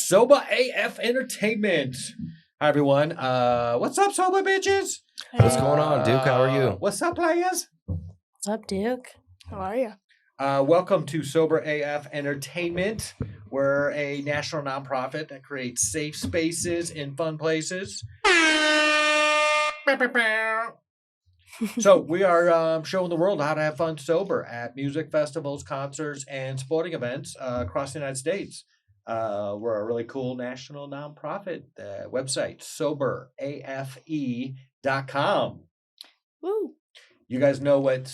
Sober AF Entertainment. Hi, everyone. What's up, sober bitches? What's going on, Duke? How are you? What's up, players? What's up, Duke? How are you? Welcome to Sober AF Entertainment. We're a national nonprofit that creates safe spaces in fun places. So we are showing the world how to have fun sober at music festivals, concerts, and sporting events across the United States. We're a really cool national nonprofit website, soberafe.com. Woo. You guys know what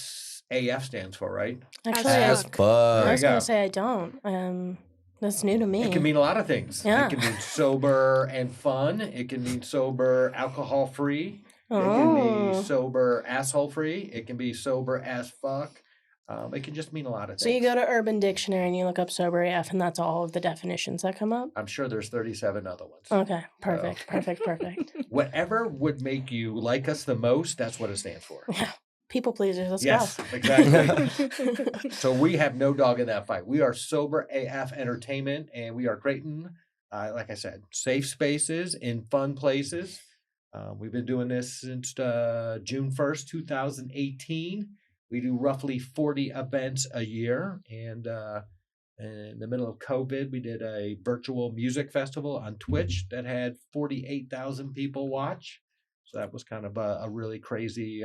AF stands for, right? Actually, As I fuck. was There you going go. to say I don't. That's new to me. It can mean a lot of things. Yeah. It can mean sober and fun. It can mean sober, alcohol-free. It can be sober, asshole-free. It can be sober as fuck. It can just mean a lot of things. So you go to Urban Dictionary and you look up sober AF, and that's all of the definitions that come up? I'm sure there's 37 other ones. Okay, perfect. Whatever would make you like us the most, that's what it stands for. Yeah, people pleasers, let's Yes, go. exactly. So we have no dog in that fight. We are Sober AF Entertainment, and we are creating, like I said, safe spaces in fun places. We've been doing this since June 1st, 2018. We do roughly 40 events a year. And in the middle of COVID, we did a virtual music festival on Twitch that had 48,000 people watch. So that was kind of a really crazy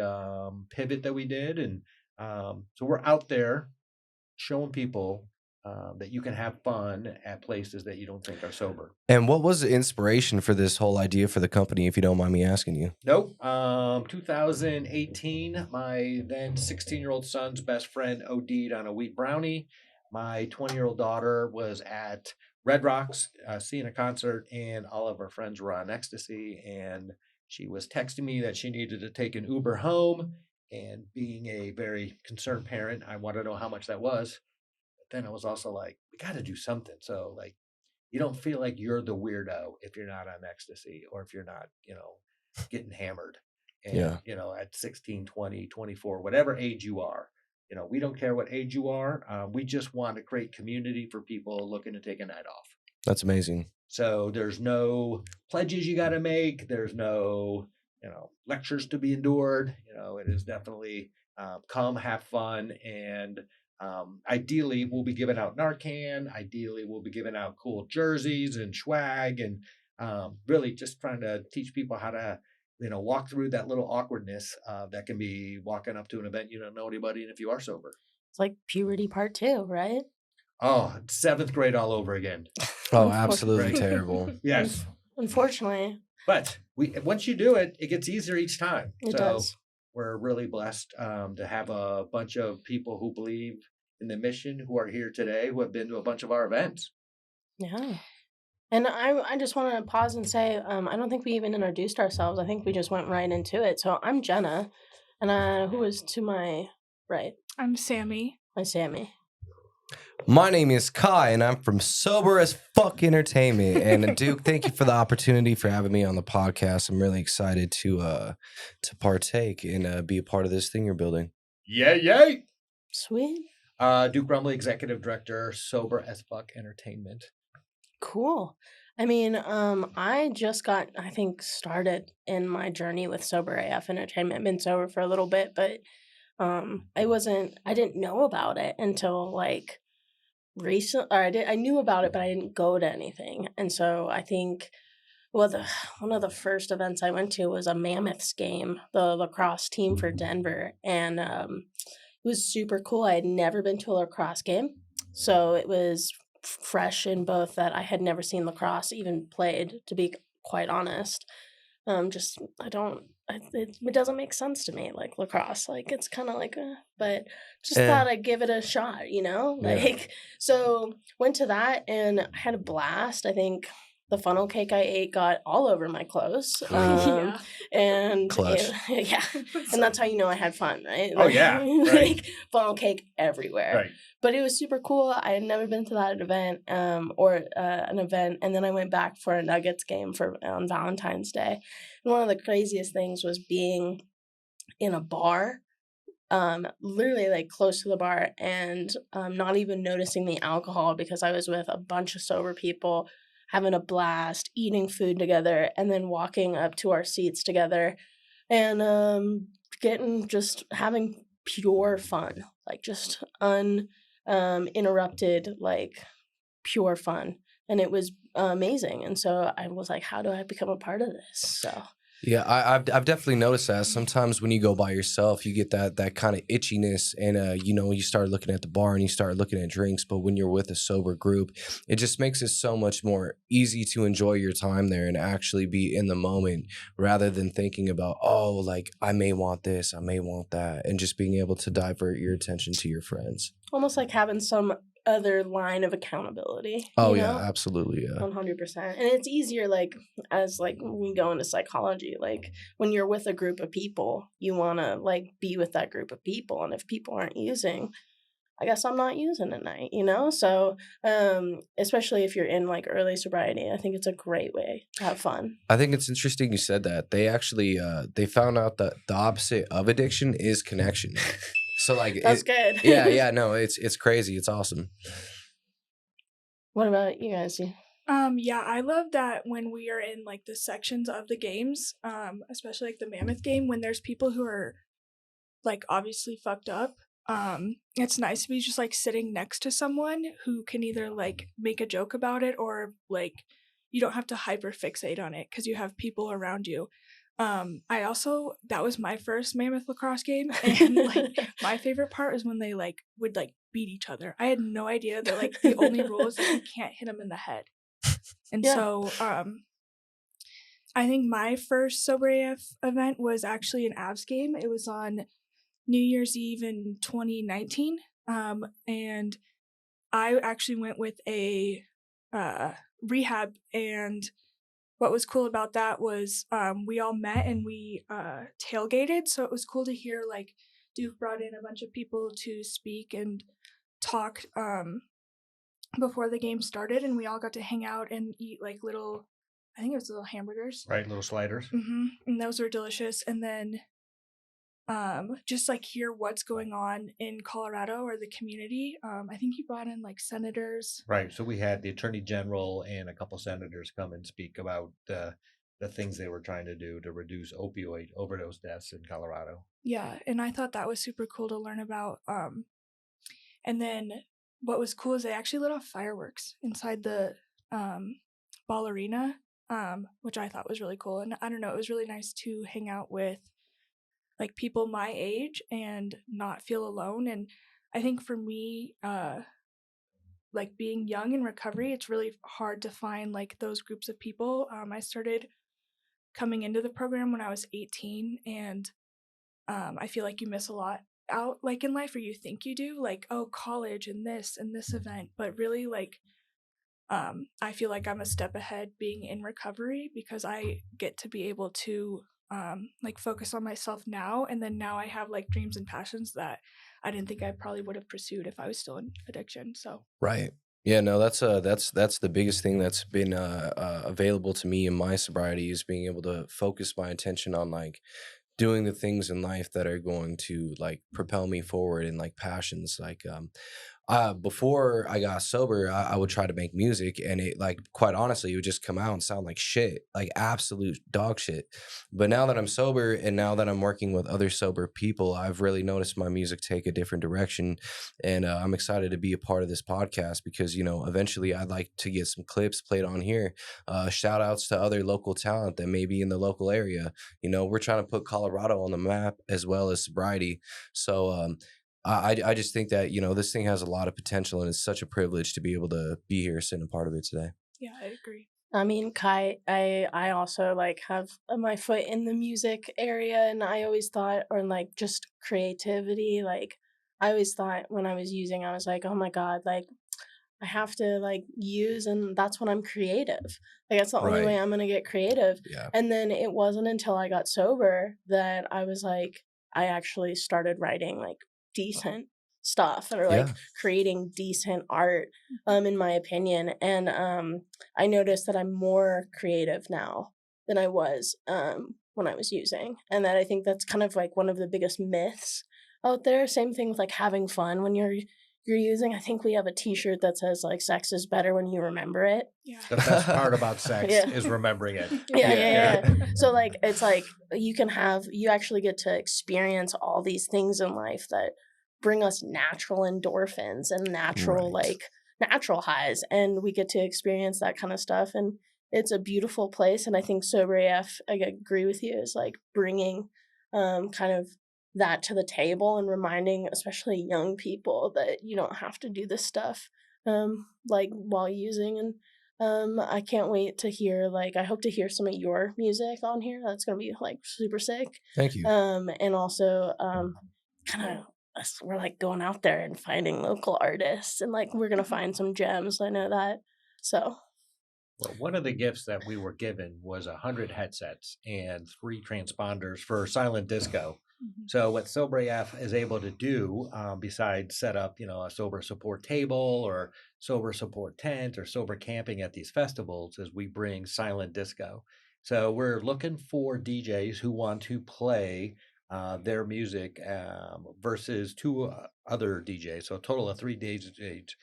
pivot that we did. And so we're out there showing people that you can have fun at places that you don't think are sober. And what was the inspiration for this whole idea for the company, if you don't mind me asking you? Nope. 2018, my then 16-year-old son's best friend OD'd on a wheat brownie. My 20-year-old daughter was at Red Rocks seeing a concert, and all of her friends were on ecstasy. And she was texting me that she needed to take an Uber home. And being a very concerned parent, I wanted to know how much that was. But then I was also like, we got to do something. So, like, you don't feel like you're the weirdo if you're not on ecstasy or if you're not, getting hammered. And, Yeah. At 16, 20, 24, whatever age you are, we don't care what age you are. We just want to create community for people looking to take a night off. That's amazing. So there's no pledges you got to make. There's no, lectures to be endured. It is definitely come, have fun, and ideally we'll be giving out Narcan. Ideally we'll be giving out cool jerseys and swag, and really just trying to teach people how to, walk through that little awkwardness that can be walking up to an event you don't know anybody, and if you are sober. It's like puberty part 2, right? Oh, 7th grade all over again. Oh, absolutely Right. terrible. Yes. Unfortunately, But once you do it, it gets easier each time. it So does. we're really blessed to have a bunch of people who believe in the mission, who are here today, who have been to a bunch of our events. Yeah. And I just want to pause and say, I don't think we even introduced ourselves. I think we just went right into it. So I'm Jenna, and who is to my right? I'm Sammy. My Sammy. My name is Kai, and I'm from Sober as Fuck Entertainment. And Duke, thank you for the opportunity for having me on the podcast. I'm really excited to partake and be a part of this thing you're building. Yay! Sweet. Duke Brumley, Executive Director, Sober as Fuck Entertainment. Cool. I mean, I just got, I think, started in my journey with Sober AF Entertainment. I've been sober for a little bit, but I didn't know about it until like recent, or I knew about it, but I didn't go to anything. And so I think, one of the first events I went to was a Mammoths game, the lacrosse team for Denver. And it was super cool. I had never been to a lacrosse game. So it was fresh in both that I had never seen lacrosse even played, to be quite honest. It doesn't make sense to me, like lacrosse. Like it's kind of like, but just thought I'd give it a shot, Yeah. Like, so went to that and I had a blast. I think the funnel cake I ate got all over my clothes. Yeah. And Clutch. yeah. And that's how you know I had fun, right? Oh, yeah, right. Like funnel cake everywhere. Right. But it was super cool. I had never been to that event, or an event, and then I went back for a Nuggets game on Valentine's Day. And one of the craziest things was being in a bar, literally like close to the bar, and not even noticing the alcohol because I was with a bunch of sober people. having a blast, eating food together, and then walking up to our seats together and just having pure fun, like just interrupted, like pure fun. And it was amazing. And so I was like, how do I become a part of this? So Yeah, I've definitely noticed that. Sometimes when you go by yourself, you get that kind of itchiness, and you start looking at the bar and you start looking at drinks. But when you're with a sober group, it just makes it so much more easy to enjoy your time there and actually be in the moment rather than thinking about, oh, like I may want this, I may want that, and just being able to divert your attention to your friends. almost like having some other line of accountability. Oh you yeah, know? absolutely, yeah. 100%. And it's easier, like, as like when we go into psychology, like when you're with a group of people, you want to like be with that group of people. And if people aren't using, I guess I'm not using at night, you know? So, especially if you're in like early sobriety, I think it's a great way to have fun. I think it's interesting you said that. They actually they found out that the opposite of addiction is connection. So like That's good. yeah, no, it's crazy. It's awesome. What about you guys? Yeah, I love that when we are in like the sections of the games, especially like the Mammoth game, when there's people who are like obviously fucked up. It's nice to be just like sitting next to someone who can either like make a joke about it or like you don't have to hyper fixate on it because you have people around you. That was my first Mammoth lacrosse game, and like my favorite part is when they like would like beat each other. I had no idea that like the only rule is that you can't hit them in the head. And Yeah. so I think my first Sober AF event was actually an Avs game. It was on New Year's Eve in 2019. And I actually went with a rehab, and what was cool about that was we all met and we tailgated. So it was cool to hear like Duke brought in a bunch of people to speak and talk before the game started, and we all got to hang out and eat like little, I think it was little hamburgers. Right, little sliders. And those were delicious. And then just like hear what's going on in Colorado or the community. I think he brought in like senators. Right. So we had the attorney general and a couple senators come and speak about the things they were trying to do to reduce opioid overdose deaths in Colorado. Yeah, and I thought that was super cool to learn about. And then what was cool is they actually lit off fireworks inside the ball arena, which I thought was really cool. And I don't know, it was really nice to hang out with like people my age and not feel alone. And I think for me, like being young in recovery, it's really hard to find like those groups of people. I started coming into the program when I was 18, and I feel like you miss a lot out like in life, or you think you do, like, oh, college and this event, but really like I feel like I'm a step ahead being in recovery because I get to be able to like focus on myself now, and then now I have like dreams and passions that I didn't think I probably would have pursued if I was still in addiction. So Right. Yeah, no, that's the biggest thing that's been available to me in my sobriety is being able to focus my attention on like doing the things in life that are going to like propel me forward and like passions. Like before I got sober, I would try to make music, and it like quite honestly, it would just come out and sound like shit, like absolute dog shit. But now that I'm sober and now that I'm working with other sober people, I've really noticed my music take a different direction, and I'm excited to be a part of this podcast because eventually I'd like to get some clips played on here. Shout outs to other local talent that may be in the local area. We're trying to put Colorado on the map as well as sobriety. So I just think that this thing has a lot of potential, and it's such a privilege to be able to be here sitting a part of it today. yeah, I agree. I mean, Kai, I also like have my foot in the music area, and I always thought, or like just creativity, like I always thought when I was using, I was like, oh my God, like I have to like use, and that's when I'm creative. Like that's the only way Right. I'm gonna get creative. Yeah. And then it wasn't until I got sober that I was like, I actually started writing like decent stuff or like Yeah. creating decent art, in my opinion. And I noticed that I'm more creative now than I was when I was using. And that I think that's kind of like one of the biggest myths out there. Same thing with like having fun when you're you're using. I think we have a T-shirt that says like "sex is better when you remember it." Yeah. The best part about sex Yeah. is remembering it. Yeah. So like it's like you actually get to experience all these things in life that bring us natural endorphins and natural Right. natural highs, and we get to experience that kind of stuff, and it's a beautiful place. And I think Sober AF, I agree with you, is like bringing kind of that to the table and reminding especially young people that you don't have to do this stuff like while using. And I can't wait to hear, like, I hope to hear some of your music on here. That's gonna be like super sick. Thank you. And also kind of we're like going out there and finding local artists, and like we're gonna find some gems. I know that. So Well, one of the gifts that we were given was 100 headsets and 3 transponders for silent disco. Mhm. So what Sober AF is able to do, besides set up, a sober support table or sober support tent or sober camping at these festivals, is we bring silent disco. So we're looking for DJs who want to play their music versus 2 other DJs. So a total of 3 DJs.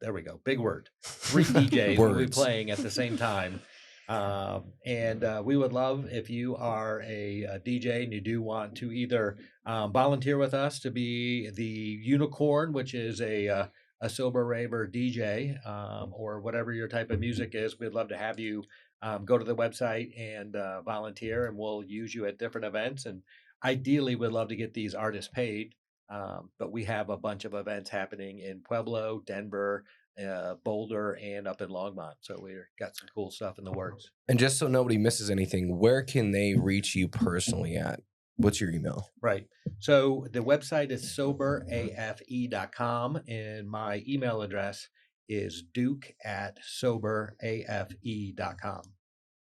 There we go. Big word. 3 DJs will be Words. playing at the same time. And we would love if you are a DJ and you do want to either volunteer with us to be the unicorn, which is a sober raver DJ, or whatever your type of music is. We'd love to have you go to the website and volunteer, and we'll use you at different events. And ideally, we'd love to get these artists paid. But we have a bunch of events happening in Pueblo, Denver, Boulder, and up in Longmont. So we've got some cool stuff in the works. And just so nobody misses anything, where can they reach you personally at? What's your email? Right. So the website is soberafe.com, and my email address is duke@soberafe.com.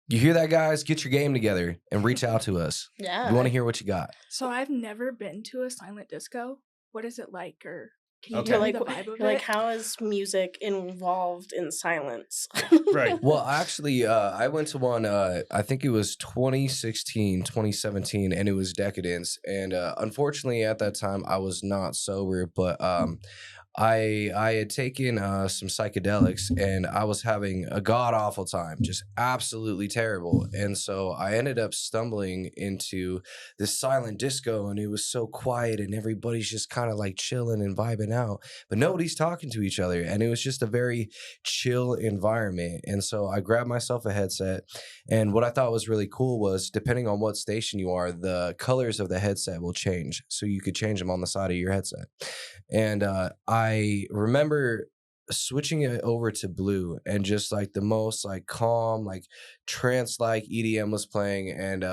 You hear that, guys? Get your game together and reach out to us. yeah, We want to hear what you got. So I've never been to a silent disco. What is it like, or can you Okay. tell you're me like the vibe of you're like, it? how is music involved in silence? Right. Well, actually, I went to one, I think it was 2016, 2017, and it was Decadence. And unfortunately, at that time, I was not sober, but I had taken some psychedelics and I was having a god awful time, just absolutely terrible. And so I ended up stumbling into this silent disco, and it was so quiet and everybody's just kind of like chilling and vibing out, but nobody's talking to each other. And it was just a very chill environment. And so I grabbed myself a headset, and what I thought was really cool was, depending on what station you are, the colors of the headset will change. So you could change them on the side of your headset. And I remember switching it over to blue, and just like the most like calm, like trance like EDM was playing. And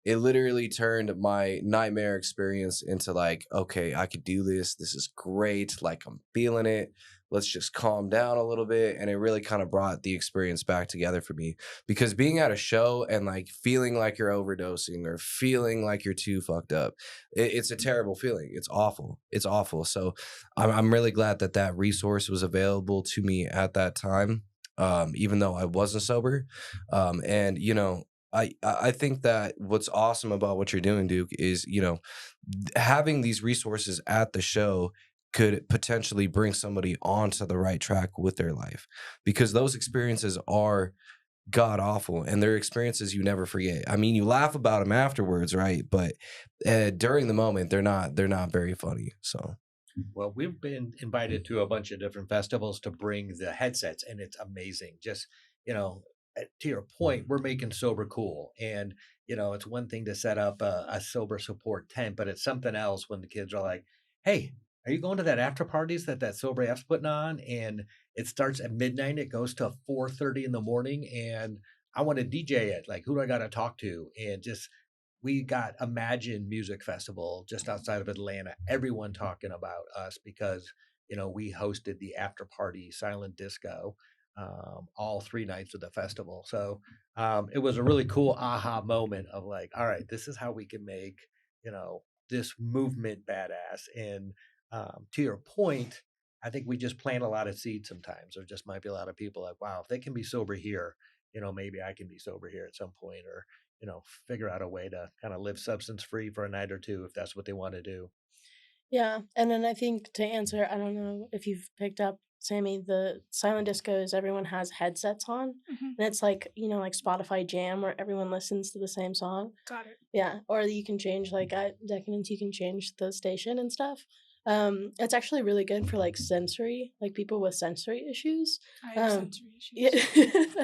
it literally turned my nightmare experience into like, okay, I could do this. This is great. Like, I'm feeling it. Let's just calm down a little bit. And it really kind of brought the experience back together for me, because being at a show and like feeling like you're overdosing or feeling like you're too fucked up, it's a terrible feeling. It's awful. It's awful. So I'm really glad that that resource was available to me at that time, even though I wasn't sober. And I think that what's awesome about what you're doing, Duke, is having these resources at the show could potentially bring somebody onto the right track with their life, because those experiences are god awful, and they're experiences you never forget. I mean, you laugh about them afterwards, right? But during the moment, they're not very funny. So Well, we've been invited to a bunch of different festivals to bring the headsets, and it's amazing. Just, to your point, we're making sober cool. And, it's one thing to set up a sober support tent, but it's something else when the kids are like, hey, are you going to that after parties that Sober F's putting on? And it starts at midnight, it goes to 4:30 in the morning, and I want to DJ it. Like, who do I got to talk to? And just, we got Imagine Music Festival just outside of Atlanta. Everyone talking about us because we hosted the after party silent disco all 3 nights of the festival. So it was a really cool aha moment of like, all right, this is how we can make this movement badass. And to your point, I think we just plant a lot of seeds sometimes. There just might be a lot of people like, wow, if they can be sober here, maybe I can be sober here at some point, or figure out a way to kind of live substance free for a night or two if that's what they want to do. Yeah, and then I think to answer, I don't know if you've picked up, Sammy, the silent discos, everyone has headsets on, Mhm. and it's like, like Spotify Jam where everyone listens to the same song. Got it. Yeah, or you can change like at Decadence, you can change the station and stuff. It's actually really good for like sensory, like people with sensory issues. I have sensory Yeah, issues.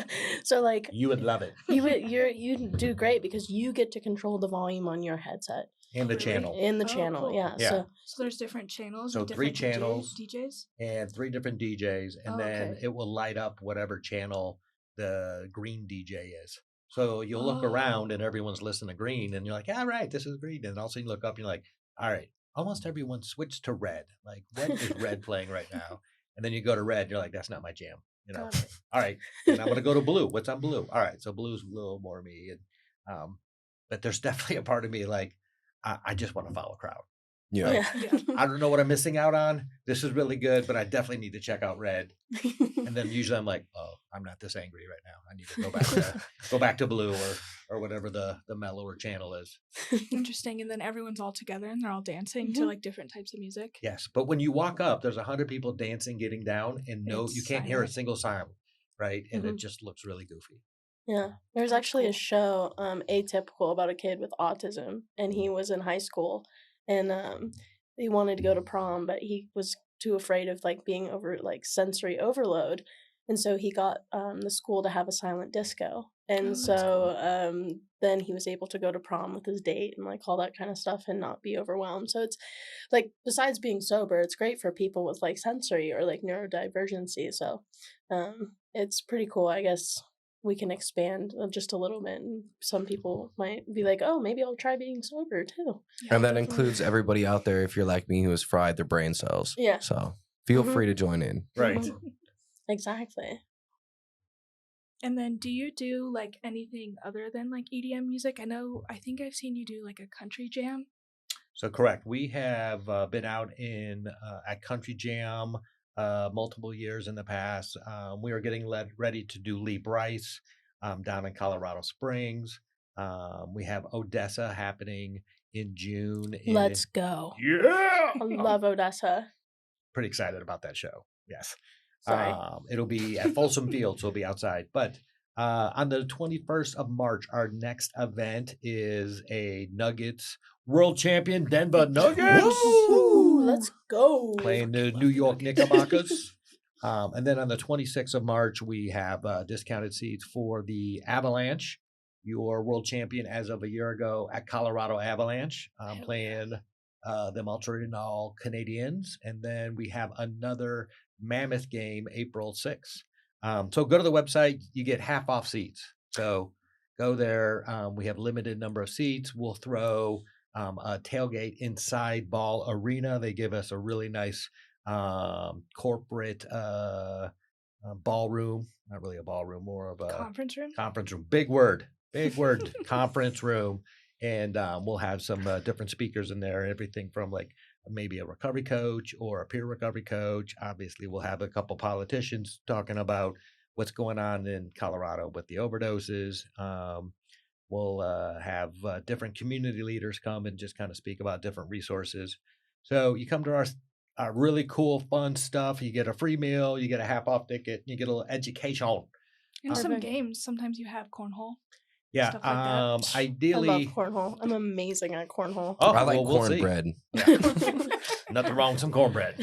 so like You would love it. you do great because you get to control the volume on your headset And the Really? channel. in the Oh, channel. cool. Yeah, Yeah. So there's different channels So with 3 different channels. DJs. And 3 different DJs, and Oh, then okay. it will light up whatever channel the green DJ is. So you'll look around and Oh. everyone's listening to green, and you're like, "All right, this is green." And all of a sudden you look up and you're like, "All right, almost everyone switched to red. Like, what is red playing right now?" And then you go to red, and you're like, "That's not my jam." got it. All right, and I'm gonna go to blue. What's on blue? All right, so blue's a little more me, and but there's definitely a part of me like I just want to follow crowd. Yeah. Yeah. Yeah. I don't know what I'm missing out on. This is really good, but I definitely need to check out red. And then usually I'm like, oh, I'm not this angry right now. I need to go back to blue or whatever the mellower channel is. Interesting. And then everyone's all together and they're all dancing to Mhm. like different types of music. Yes, but when you walk up, there's 100 people dancing, getting down, and no, It's you can't hear a silent. single sound, right? And it Mhm. just looks really goofy. Yeah, there's That's actually a cool. show, Atypical, about a kid with autism, and he was in high school, and he wanted to go to prom, but he was too afraid of like being over like sensory overload, and so he got the school to have a silent disco, Oh, and that's so cool. then he was able to go to prom with his date and like all that kind of stuff and not be overwhelmed. So it's like besides being sober, it's great for people with like sensory or like neurodivergency. So it's pretty cool, I guess we can expand just a little bit. And some people might be like, oh, maybe I'll try being sober too. Yeah, And that definitely. includes everybody out there if you're like me who has fried their brain cells. Yeah. So feel Mhm. free to join in. Right. Mhm. Exactly. And then do you do like anything other than like EDM music? I think I've seen you do like a country jam. So correct. We have been out in at Country Jam multiple years in the past. We are getting ready to do Lee Bryce down in Colorado Springs. We have Odessa happening in June. Let's go. Yeah, I love Odessa. pretty excited about that show. Yes. Sorry. It'll be at Folsom Field, so it'll be outside. But on the 21st of March, our next event is a Nuggets world champion Denver Nuggets Woo! Let's go. playing the New York Knickerbockers. And then on the 26th of March, we have discounted seats for the Avalanche, your world champion as of a year ago at Colorado Avalanche, Hell yeah. playing the Montreal Canadiens. And then we have another Mammoth game April 6th. So go to the website, you get half off seats. So go there. We have limited number of seats. We'll throw a tailgate inside Ball Arena. They give us a really nice corporate ballroom, not really a ballroom, more of a Conference room? conference room. Big word, conference room. And we'll have some different speakers in there, everything from like maybe a recovery coach or a peer recovery coach. Obviously, we'll have a couple politicians talking about what's going on in Colorado with the overdoses. We'll have different community leaders come and just kind of speak about different resources. So you come to our really cool, fun stuff. You get a free meal, you get a half off ticket, you get a little education. And some Perfect. games. Sometimes you have cornhole. Yeah. Stuff like that. I Ideally, love cornhole. I'm amazing at cornhole. Oh, I like well, we'll see. cornbread. Yeah. Nothing wrong with some cornbread.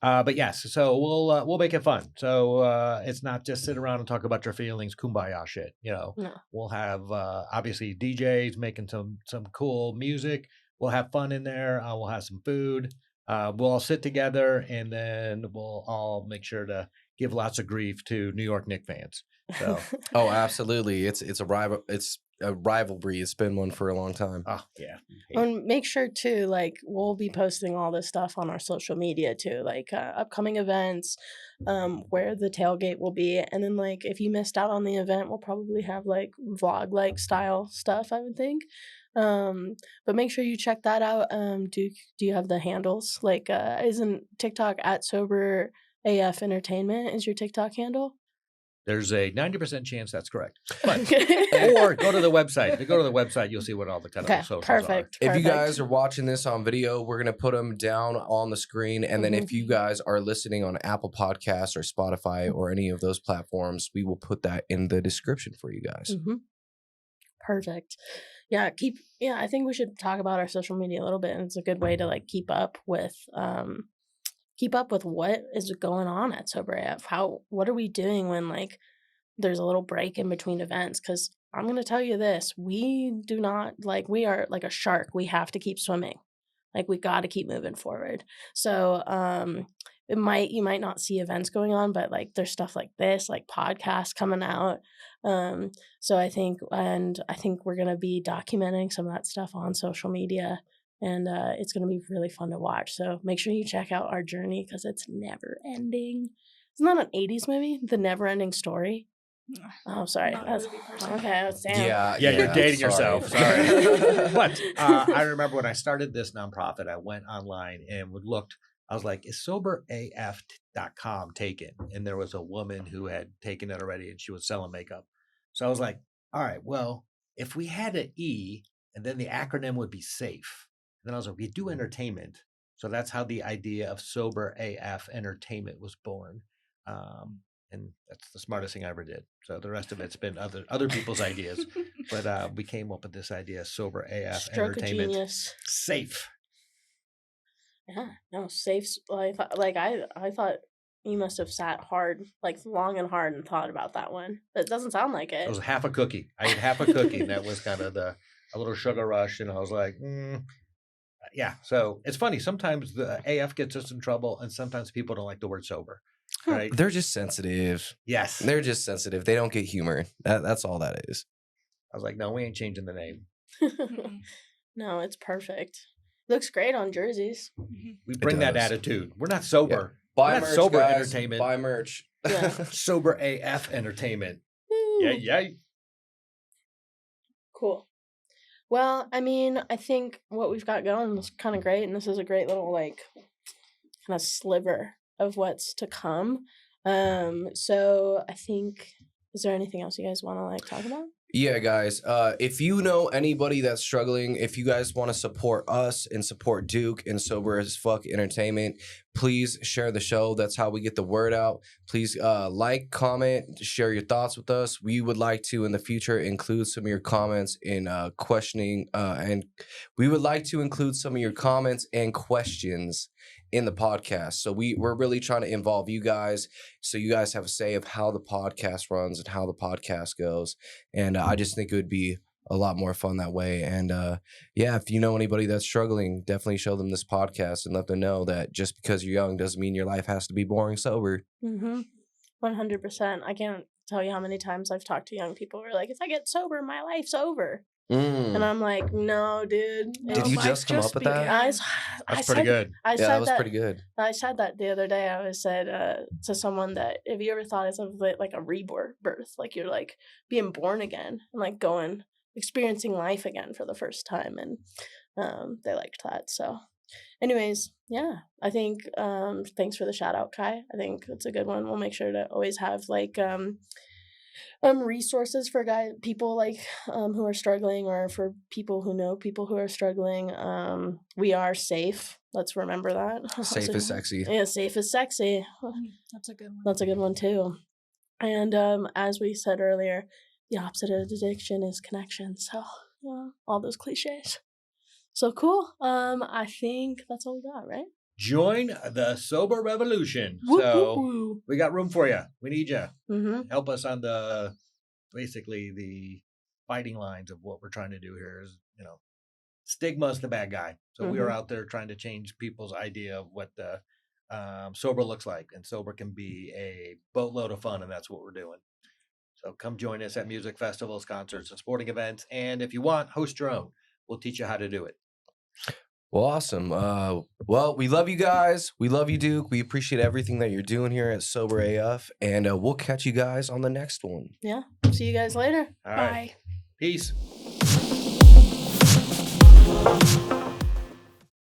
But yes, so we'll make it fun. So it's not just sit around and talk about your feelings, kumbaya shit. No. We'll have obviously DJs making some cool music. We'll have fun in there. We'll have some food. We'll all sit together and then we'll all make sure to give lots of grief to New York Knicks fans. So Oh, absolutely. It's a rivalry. It's been one for a long time. yeah. And make sure too, like we'll be posting all this stuff on our social media too, like upcoming events, where the tailgate will be, and then like if you missed out on the event, we'll probably have like vlog like style stuff, I would think. But make sure you check that out. Do you have the handles? Like, isn't TikTok at Sober AF Entertainment is your TikTok handle? There's a 90% chance that's correct. But or go to the website. If you go to the website, you'll see what all the kind Okay, of socials perfect. If you perfect. guys are watching this on video, we're going to put them down on the screen. And then if you guys are listening on Apple Podcasts or Spotify or any of those platforms, we will put that in the description for you guys. Perfect. Yeah, I think we should talk about our social media a little bit, and it's a good way to like keep up with what is going on at Sober AF. What are we doing when like there's a little break in between events? Because I'm going to tell you this, we are like a shark. We have to keep swimming. Like we got to keep moving forward. So you might not see events going on, but like there's stuff like this, like podcasts coming out. So I think we're going to be documenting some of that stuff on social media, and it's going to be really fun to watch. So make sure you check out our journey, because it's never ending. Isn't that an 80s movie? The Never Ending Story? Oh, sorry. Not a That's movie person. okay. Damn. Yeah, you're dating yourself. Sorry. But I remember when I started this nonprofit, I went online and looked. I was like, is soberaf.com taken? And there was a woman who had taken it already, and she was selling makeup. So I was like, all right, well, if we had an E and then the acronym would be SAFE. And then I was like, we do entertainment. So that's how the idea of Sober AF Entertainment was born. And that's the smartest thing I ever did. So the rest of it's been other people's ideas. But we came up with this idea, Sober AF Stroke of Entertainment. genius. Safe. Yeah, no, safe. I thought you must have sat hard, like long and hard, and thought about that one. But it doesn't sound like It it. was half a cookie. I ate half a cookie, and that was kind of a little sugar rush. And I was like, yeah. So it's funny. Sometimes the AF gets us in trouble, and sometimes people don't like the word sober. Right? They're just sensitive. Yes. They're just sensitive. They don't get humor. That's all that is. I was like, no, we ain't changing the name. No, it's perfect. Looks great on jerseys. We bring that does. attitude. We're not sober. Buy We're not merch, sober guys. entertainment. Buy merch. Yeah. Sober AF Entertainment. Woo. Yeah. Cool. Well, I mean, I think what we've got going is kind of great, and this is a great little like kind of sliver of what's to come. So I think, is there anything else you guys want to like talk about? Yeah, guys. If you know anybody that's struggling, if you guys want to support us and support Duke and Sober as Fuck Entertainment, please share the show. That's how we get the word out. Please like, comment, share your thoughts with us. We would like to in the future include some of your comments in questioning, and we would like to include some of your comments and questions in the podcast. So we're really trying to involve you guys, so you guys have a say of how the podcast runs and how the podcast goes. And I just think it would be a lot more fun that way. And yeah, if you know anybody that's struggling, definitely show them this podcast and let them know that just because you're young doesn't mean your life has to be boring sober. 100%. I can't tell you how many times I've talked to young people who are like, if I get sober, my life's over. And I'm like, no, dude. Did you just come up with that? That's pretty good. That was pretty good. I said that the other day. I said to someone that, have you ever thought of it like a rebirth? Like you're like being born again and like experiencing life again for the first time. And they liked that. So anyways, yeah, I think thanks for the shout out, Kai. I think it's a good one. We'll make sure to always have like resources for people like who are struggling, or for people who know people who are struggling. We are safe. Let's remember that. Safe is sexy. Yeah, safe is sexy. That's a good one. That's a good one too. And as we said earlier, the opposite of addiction is connection. So all those cliches. So cool. I think that's all we got, right? Join the Sober Revolution. Woo, So woo, woo. we got room for you. We need you. Mm-hmm. Help us on basically the fighting lines of what we're trying to do here is, stigma is the bad guy. So we are out there trying to change people's idea of what the sober looks like. And sober can be a boatload of fun, and that's what we're doing. So come join us at music festivals, concerts, and sporting events. And if you want, host your own. We'll teach you how to do it. Well, awesome. Well, we love you guys. We love you, Duke. We appreciate everything that you're doing here at Sober AF. And we'll catch you guys on the next one. Yeah. See you guys later. All right. Bye. Peace.